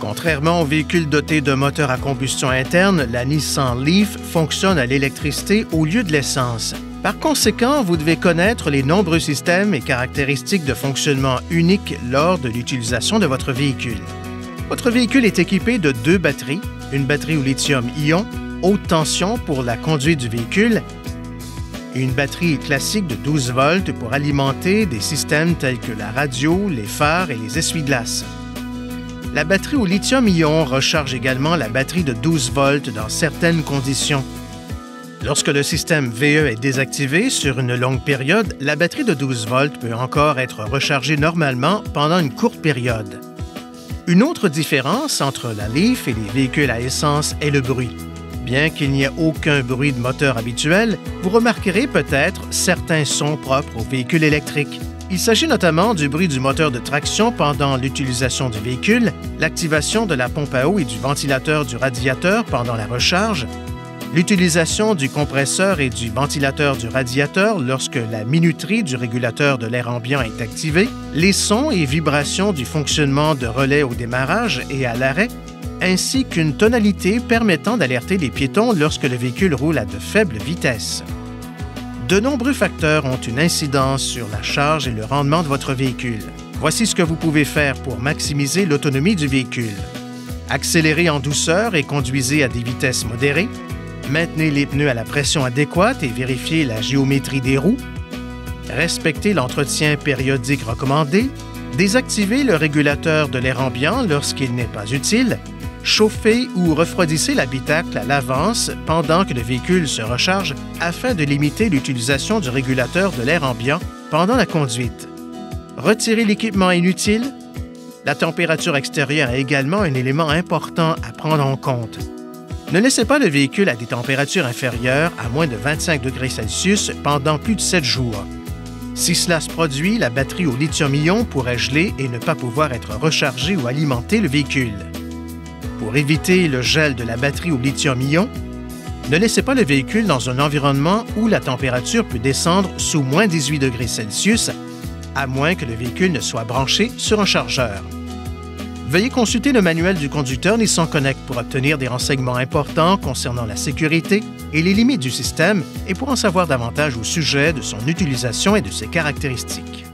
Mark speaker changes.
Speaker 1: Contrairement aux véhicules dotés d'un moteur à combustion interne, la Nissan Leaf fonctionne à l'électricité au lieu de l'essence. Par conséquent, vous devez connaître les nombreux systèmes et caractéristiques de fonctionnement uniques lors de l'utilisation de votre véhicule. Votre véhicule est équipé de 2 batteries, une batterie au lithium-ion, haute tension pour la conduite du véhicule, et une batterie classique de 12 volts pour alimenter des systèmes tels que la radio, les phares et les essuie-glaces. La batterie au lithium-ion recharge également la batterie de 12 volts dans certaines conditions. Lorsque le système VE est désactivé sur une longue période, la batterie de 12 volts peut encore être rechargée normalement pendant une courte période. Une autre différence entre la Leaf et les véhicules à essence est le bruit. Bien qu'il n'y ait aucun bruit de moteur habituel, vous remarquerez peut-être certains sons propres aux véhicules électriques. Il s'agit notamment du bruit du moteur de traction pendant l'utilisation du véhicule, l'activation de la pompe à eau et du ventilateur du radiateur pendant la recharge, l'utilisation du compresseur et du ventilateur du radiateur lorsque la minuterie du régulateur de l'air ambiant est activée, les sons et vibrations du fonctionnement de relais au démarrage et à l'arrêt, ainsi qu'une tonalité permettant d'alerter les piétons lorsque le véhicule roule à de faibles vitesses. De nombreux facteurs ont une incidence sur la charge et le rendement de votre véhicule. Voici ce que vous pouvez faire pour maximiser l'autonomie du véhicule. Accélérez en douceur et conduisez à des vitesses modérées. Maintenez les pneus à la pression adéquate et vérifiez la géométrie des roues. Respectez l'entretien périodique recommandé. Désactivez le régulateur de l'air ambiant lorsqu'il n'est pas utile. Chauffez ou refroidissez l'habitacle à l'avance pendant que le véhicule se recharge afin de limiter l'utilisation du régulateur de l'air ambiant pendant la conduite. Retirez l'équipement inutile. La température extérieure est également un élément important à prendre en compte. Ne laissez pas le véhicule à des températures inférieures à moins de 25 degrés Celsius pendant plus de 7 jours. Si cela se produit, la batterie au lithium-ion pourrait geler et ne pas pouvoir être rechargée ou alimenter le véhicule. Pour éviter le gel de la batterie au lithium-ion, ne laissez pas le véhicule dans un environnement où la température peut descendre sous moins 18 degrés Celsius, à moins que le véhicule ne soit branché sur un chargeur. Veuillez consulter le manuel du conducteur Nissan Connect pour obtenir des renseignements importants concernant la sécurité et les limites du système et pour en savoir davantage au sujet de son utilisation et de ses caractéristiques.